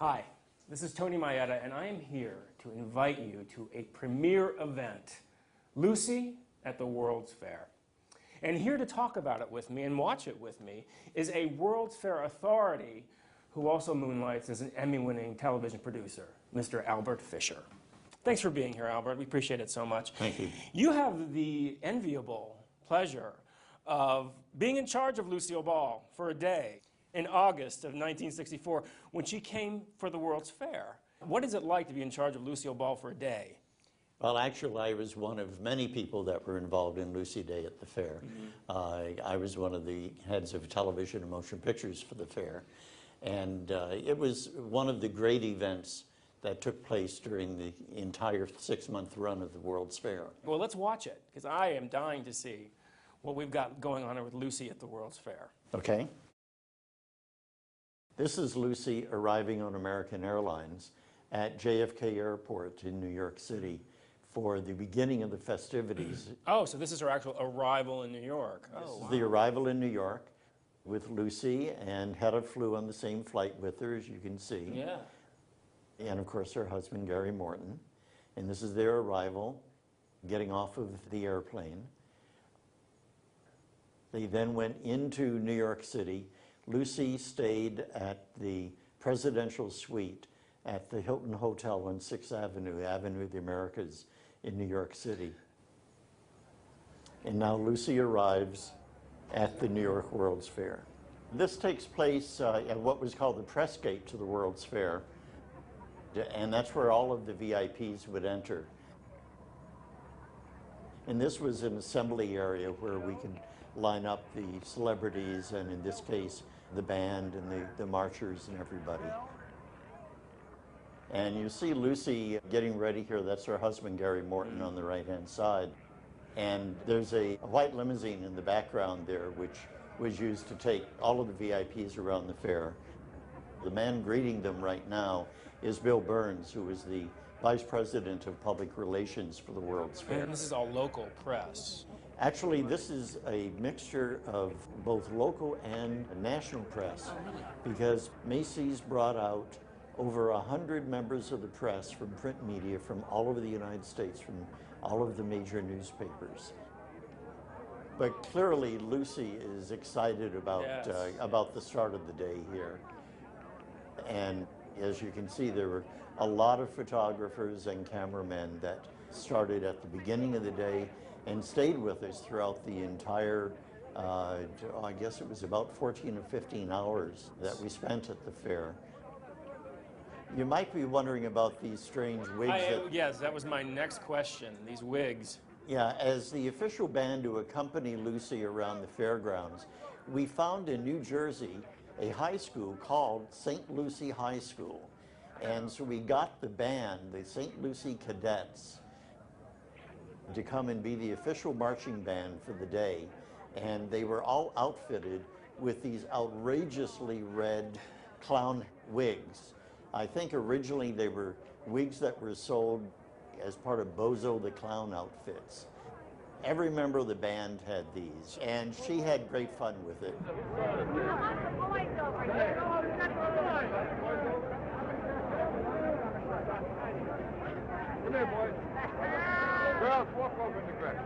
Hi, this is Tony Maeda, and I am here to invite you to a premier event, Lucy at the World's Fair. And here to talk about it with me and watch it with me is a World's Fair authority who also moonlights as an Emmy-winning television producer, Mr. Albert Fisher. Thanks for being here, Albert. We appreciate it so much. Thank you. You have the enviable pleasure of being in charge of Lucille Ball for a day in August of 1964 when she came for the World's Fair. What is it like to be in charge of Lucille Ball for a day? Well, actually, I was one of many people that were involved in Lucy Day at the fair. I was one of the heads of television and motion pictures for the fair. And it was one of the great events that took place during the entire 6-month run of the World's Fair. Well, let's watch it, because I am dying to see what we've got going on with Lucy at the World's Fair. Okay. This is Lucy arriving on American Airlines at JFK Airport in New York City for the beginning of the festivities. Oh, so this is her actual arrival in New York. This is the arrival in New York with Lucy, and Hedda flew on the same flight with her, as you can see. Yeah. And of course her husband, Gary Morton. And this is their arrival, getting off of the airplane. They then went into New York City. Lucy stayed at the presidential suite at the Hilton Hotel on 6th Avenue, Avenue of the Americas in New York City. And now Lucy arrives at the New York World's Fair. This takes place at what was called the press gate to the World's Fair, and that's where all of the VIPs would enter. And this was an assembly area where we could line up the celebrities, and in this case, the band and the marchers and everybody. And you see Lucy getting ready here. That's her husband, Gary Morton, on the right-hand side. And there's a white limousine in the background there, which was used to take all of the VIPs around the fair. The man greeting them right now is Bill Burns, who is the Vice President of Public Relations for the World's Fair. And this is all local press. Actually, this is a mixture of both local and national press, because Macy's brought out over 100 members of the press from print media from all over the United States, from all of the major newspapers. But clearly, Lucy is excited about the start of the day here. And as you can see, there were a lot of photographers and cameramen that started at the beginning of the day and stayed with us throughout the entire, I guess it was about 14 or 15 hours that we spent at the fair. You might be wondering about these strange wigs. Yes, that was my next question, these wigs. Yeah, as the official band to accompany Lucy around the fairgrounds, we found in New Jersey a high school called St. Lucie High School. And so we got the band, the St. Lucie Cadets, to come and be the official marching band for the day. And they were all outfitted with these outrageously red clown wigs. I think originally they were wigs that were sold as part of Bozo the Clown outfits. Every member of the band had these, and she had great fun with it. Come here, boys. Girls, walk over in the grass.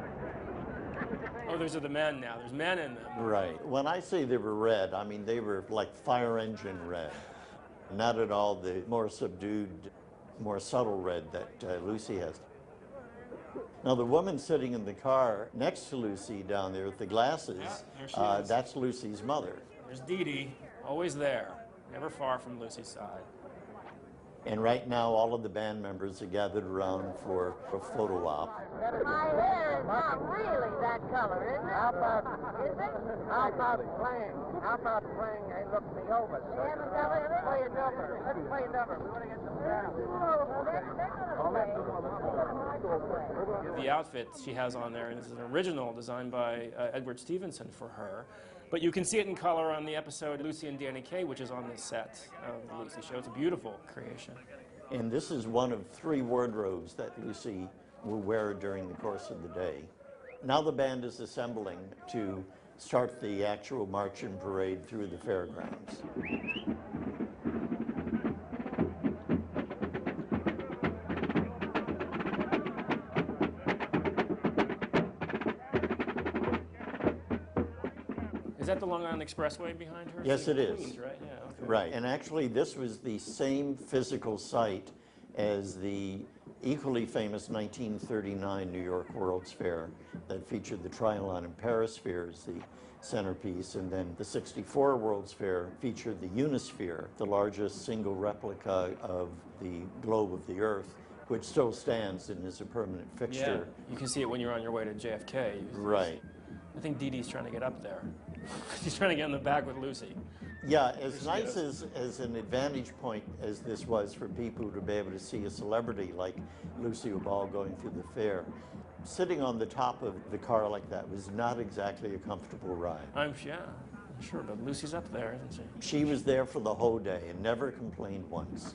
Oh, those are the men now. There's men in them. Right. When I say they were red, I mean they were like fire engine red. Not at all the more subdued, more subtle red that Lucy has. Now the woman sitting in the car next to Lucy down there with the glasses, there she is. That's Lucy's mother. There's Dee Dee, always there, never far from Lucy's side. And right now all of the band members are gathered around for a photo op. My hair is not really that color, is it? How about playing? How about playing Hey Look Me Over? We haven't done it. Let's play a number. Let's play a number. We want to get some sound. The outfit she has on there is an original designed by Edward Stevenson for her. But you can see it in color on the episode Lucy and Danny Kaye, which is on the set of the Lucy show. It's a beautiful creation. And this is one of 3 wardrobes that Lucy will wear during the course of the day. Now the band is assembling to start the actual march and parade through the fairgrounds. Is that the Long Island Expressway behind her? Yes, She's it in is. Queens, right? Yeah. Okay. Right, and actually this was the same physical site as the equally famous 1939 New York World's Fair that featured the Trianon and Perisphere as the centerpiece, and then the 64 World's Fair featured the Unisphere, the largest single replica of the globe of the Earth, which still stands and is a permanent Yeah, fixture. you can see it when you're on your way to JFK. Right. I think Dee Dee's trying to get up there. She's trying to get in the back with Lucy. Yeah, as nice as an advantage point as this was for people to be able to see a celebrity like Lucille Ball going through the fair, sitting on the top of the car like that was not exactly a comfortable ride. I'm sure, but Lucy's up there, isn't she? She was there for the whole day and never complained once.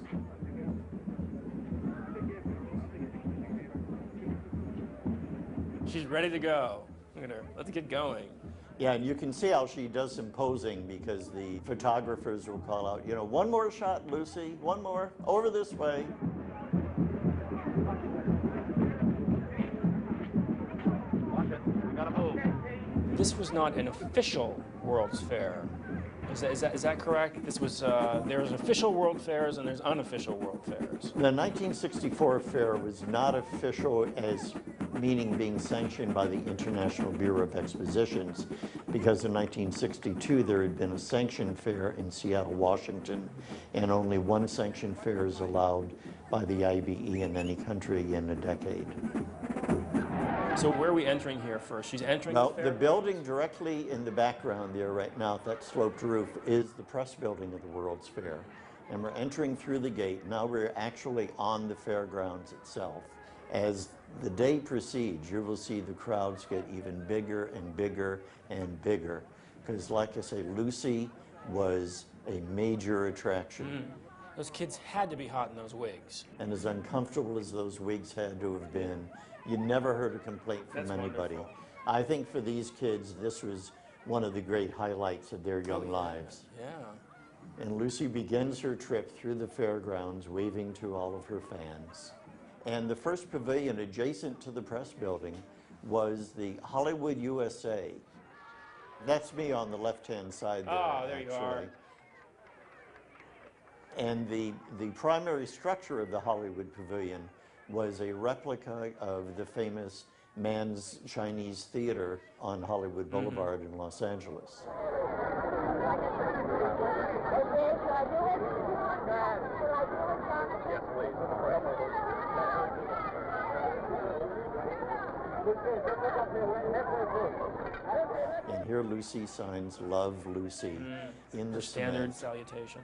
She's ready to go. Look at her. Let's get going. Yeah, and you can see how she does some posing because the photographers will call out, you know, one more shot, Lucy, one more, over this way. Watch it. We gotta move. This was not an official World's Fair. Is that correct? This was, there's official World Fairs and there's unofficial World Fairs. The 1964 fair was not official as meaning being sanctioned by the International Bureau of Expositions, because in 1962 there had been a sanctioned fair in Seattle, Washington, and only one sanctioned fair is allowed by the IBE in any country in a decade. So where are we entering here first? She's entering Well, the fair? the building directly in the background there right now, that sloped roof, is the press building of the World's Fair. And we're entering through the gate. Now we're actually on the fairgrounds itself. As the day proceeds, you will see the crowds get even bigger and bigger and bigger. Because like I say, Lucy was a major attraction. Those kids had to be hot in those wigs. And as uncomfortable as those wigs had to have been, you never heard a complaint from That's anybody. wonderful. I think for these kids, this was one of the great highlights of their young lives. Yeah. And Lucy begins her trip through the fairgrounds, waving to all of her fans. And the first pavilion adjacent to the press building was the Hollywood USA. That's me on the left-hand side there, Oh, there you are. actually. And the primary structure of the Hollywood Pavilion was a replica of the famous Mann's Chinese Theater on Hollywood Boulevard in Los Angeles. Yes, please. And here Lucy signs "Love Lucy" in the Standard cement. salutation.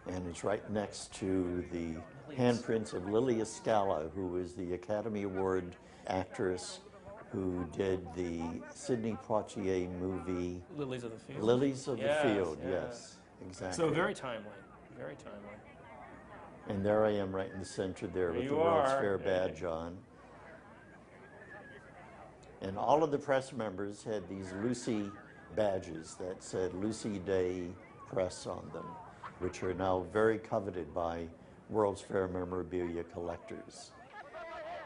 And it's right next to the handprints of Lily Escala, who was the Academy Award actress who did the Sidney Poitier movie Lilies of the Field. Lilies of Yes, the Field. yes. Yes, exactly. So very timely. Very timely. And there I am right in the center there with you the World's are. Fair badge on. And all of the press members had these Lucy badges that said Lucy Day Press on them, which are now very coveted by World's Fair memorabilia collectors.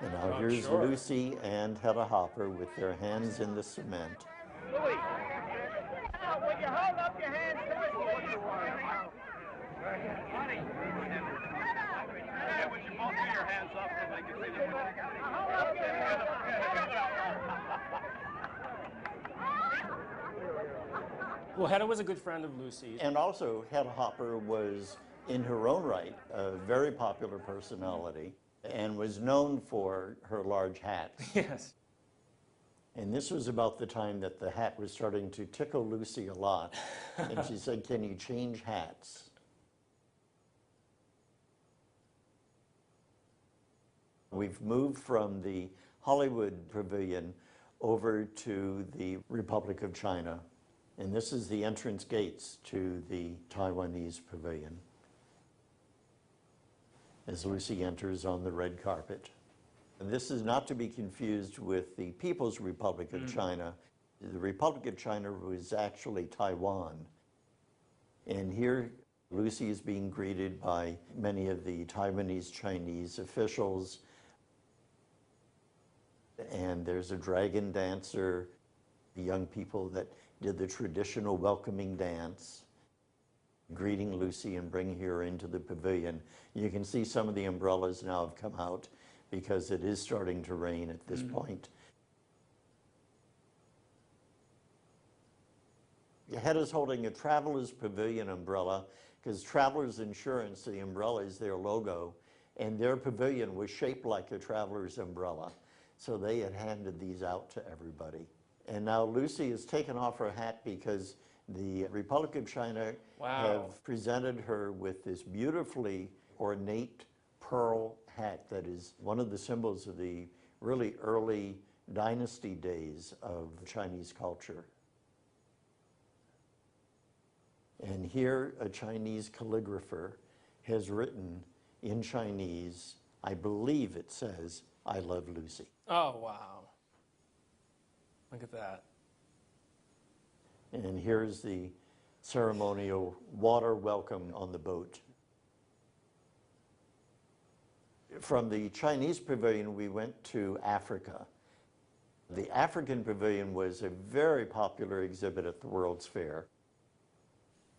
And now Oh, here's sure. Lucy and Hedda Hopper with their hands in the cement. Louis! Now, will you hold up your hands to it? Honey. Would you both put your hands up so they can see the hold up your hands. Well, Hedda was a good friend of Lucy's. And also, Hedda Hopper was, in her own right, a very popular personality and was known for her large hats. Yes. And this was about the time that the hat was starting to tickle Lucy a lot. And she said, "Can you change hats?" We've moved from the Hollywood Pavilion over to the Republic of China. And this is the entrance gates to the Taiwanese Pavilion as Lucy enters on the red carpet. And this is not to be confused with the People's Republic of China. The Republic of China was actually Taiwan. And here Lucy is being greeted by many of the Taiwanese Chinese officials. And there's a dragon dancer, the young people that did the traditional welcoming dance, greeting Lucy and bringing her into the pavilion. You can see some of the umbrellas now have come out because it is starting to rain at this point. Head is holding a Travelers Pavilion umbrella because Travelers Insurance, the umbrella is their logo, and their pavilion was shaped like a Travelers umbrella. So they had handed these out to everybody. And now Lucy has taken off her hat because the Republic of China have presented her with this beautifully ornate pearl hat that is one of the symbols of the really early dynasty days of Chinese culture. And here a Chinese calligrapher has written in Chinese, I believe it says, "I love Lucy." Oh, wow. Look at that. And here's the ceremonial water welcome on the boat. From the Chinese pavilion, we went to Africa. The African pavilion was a very popular exhibit at the World's Fair.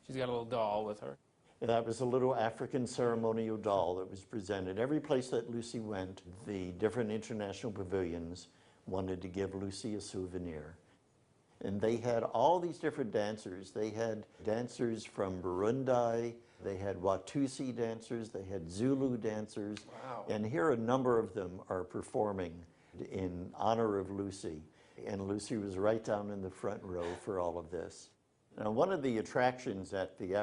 She's got a little doll with her. That was a little African ceremonial doll that was presented. Every place that Lucy went, the different international pavilions wanted to give Lucy a souvenir. And they had all these different dancers. They had dancers from Burundi, they had Watusi dancers, they had Zulu dancers. Wow. And here a number of them are performing in honor of Lucy. And Lucy was right down in the front row for all of this. Now, one of the attractions at the